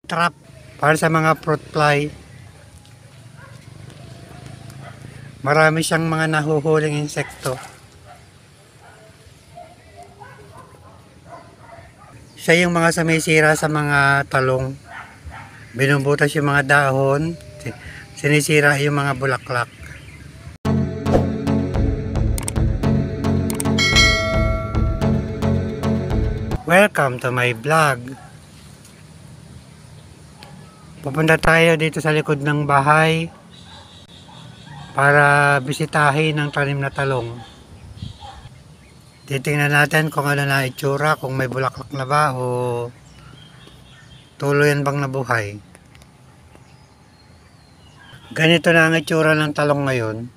trap para sa mga fruit fly. Marami siyang mga nahuhuling insekto. Siya yung mga sumisira sa mga talong. Binubutas yung mga dahon, sinisira yung mga bulaklak. Welcome to my vlog. Pupunta tayo dito sa likod ng bahay para bisitahin ang tanim na talong. Titingnan natin kung ano na itsura, kung may bulaklak na ba o tuluyan bang nabuhay. Ganito na ang itsura ng talong ngayon.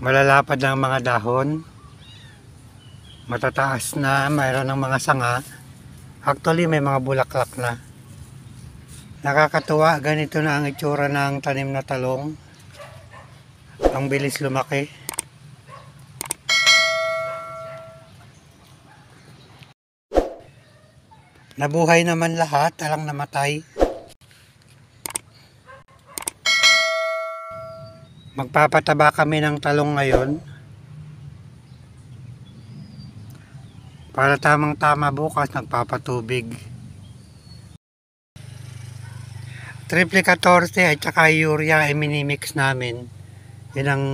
Malalapad na ang mga dahon. Matataas na, mayroon ng mga sanga. Actually may mga bulaklak na. Nakakatuwa, ganito na ang itsura ng tanim na talong. Ang bilis lumaki. Nabuhay naman lahat, alang namatay. Magpapataba kami ng talong ngayon. Para tamang-tama bukas nagpapatubig. Triple 14 at saka urea ay minimix namin. Yan ang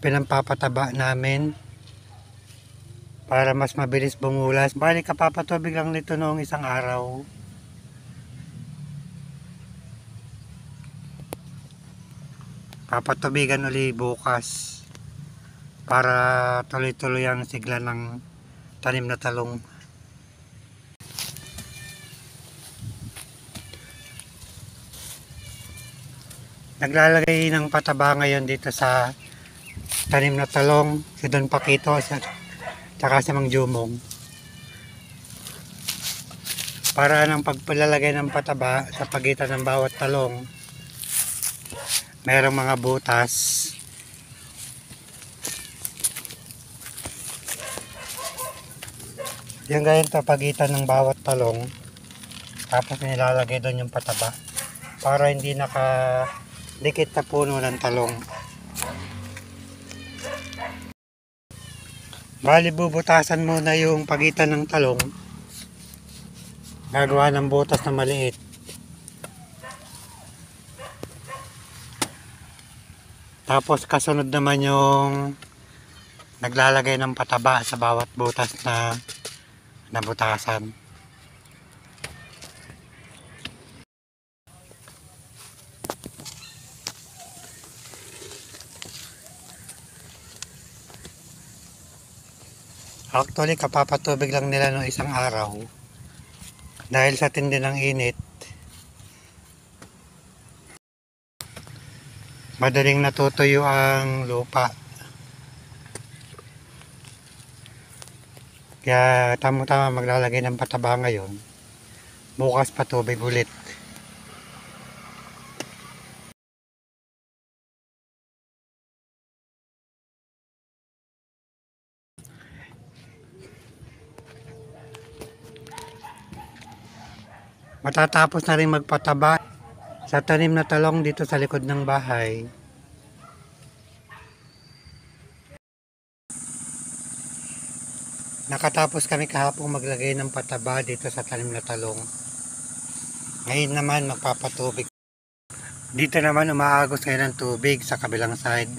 pinampapataba namin. Para mas mabilis bumulas. Bali kapapatubig lang nito noong isang araw. Papatubigan uli bukas. Para tuloy-tuloy ang sigla ng tanim na talong. Naglalagay ng pataba ngayon dito sa tanim na talong. Si Don Paquito tsaka si Mang Jumong. Para ng pagpalalagay ng pataba sa pagitan ng bawat talong, mayroong mga butas. Yung ganito pagitan ng bawat talong, tapos nilalagay doon yung pataba para hindi nakadikit na puno ng talong. Bali bubutasan muna yung pagitan ng talong. Gagawa ng butas na maliit. Tapos kasunod naman yung naglalagay ng pataba sa bawat butas na nabutasan. Actually, kapapatubig lang nila ng isang araw. Dahil sa tindi ng init, madaling natutuyo ang lupa. Kaya tama-tama maglalagay ng pataba ngayon. Bukas patubig ulit. Matatapos na rin magpataba sa tanim na talong dito sa likod ng bahay. Nakatapos kami kahapon maglagay ng pataba dito sa tanim na talong. Ngayon naman magpapatubig. Dito naman umaagos ngayon ng tubig sa kabilang side.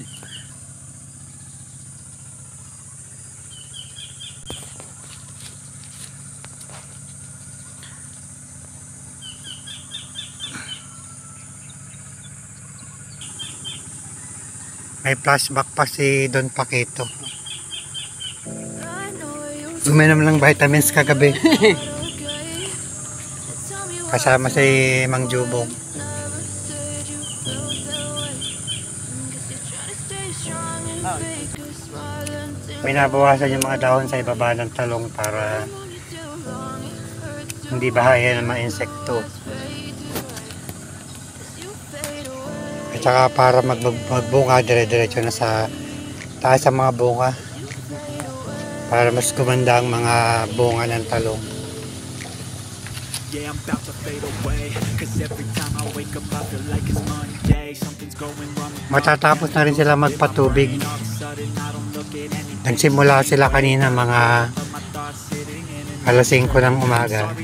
May flashback pa si Don Paquito. Uminom ng vitamins kagabi. Kasama si Mang Jumong. Binabawasan yung mga dahon sa ibaba ng talong para hindi bahaya ng mga insekto. At saka para magbunga dire-diretso na sa taas sa mga bunga. Para mas gumanda ang mga bunga ng talong. yeah, I'm about to fade away. Cause every time I wake up I feel like it's Monday. Something's going wrong. Matatapos na rin sila magpatubig. Nagsimula sila kanina mga alas 5 ng umaga.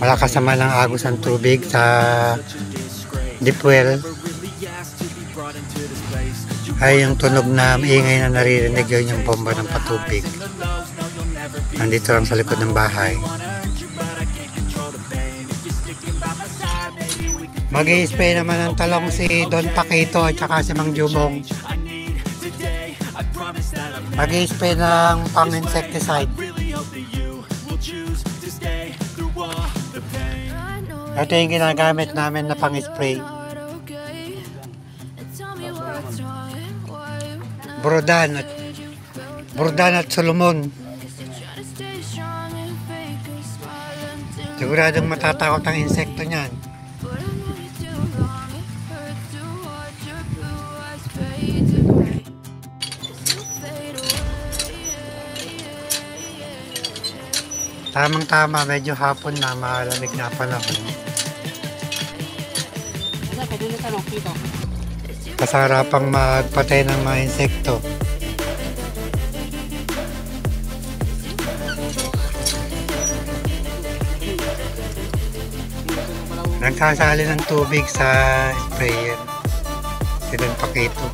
Malakas naman ang agos ng tubig sa deep well. Ay yung tunog na maingay na naririnig yun yung bomba ng patubig. Nandito lang sa likod ng bahay. Mag-i-spray naman ng talong si Don Paquito at saka si Mang Jumong. Mag-i-spray ng pang-insecticide. Ito yung ginagamit namin na pang-spray. Burdan at Solomon. Siguradong matatakot ang insekto niyan. Tamang-tama, medyo hapon na, malamig na panahon. Kasarapang magpatay ng mga insekto. Nagsasali ng tubig sa sprayer. Si Don Paquito.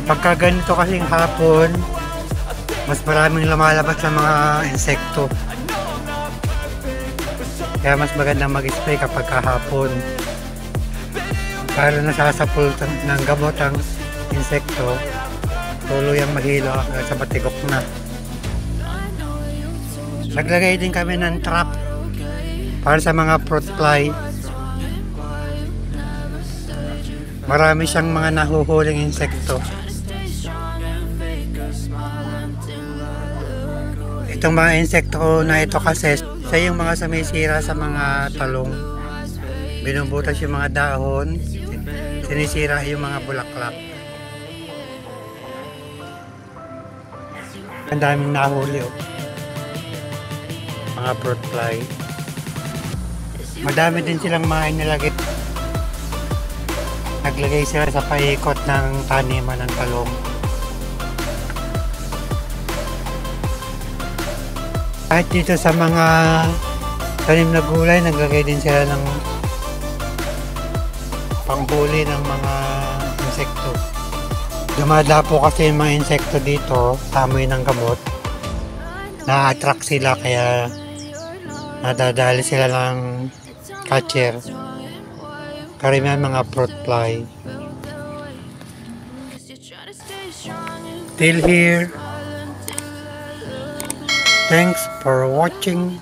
Pagka ganito kasing hapon, mas maraming lumalabas ng mga insekto. Kaya mas magandang mag-spray kapag kahapon. Para nasasapul ng gamot ang insekto, tuluyang mahilo hanggang sa matigok na. Naglagay din kami ng trap para sa mga fruit fly. Marami siyang mga nahuhuling insekto. Itong mga insekto na ito kasi sa yung mga sumisira sa mga talong. Binubutas yung mga dahon, sinisira yung mga bulaklak. Ang daming nahuli, oh. Mga fruit fly. Madami din silang mga inilagay. Naglagay sila sa paikot ng taniman ng talong. Kahit dito sa mga tanim na gulay, naglagay din sila ng panghuli ng mga insekto. Dumadapo kasi yung mga insekto dito sa amoy ng gamot. Na-attract sila kaya nadadali sila ng catcher. Karamihan mga fruit fly. Still here. Thanks for watching.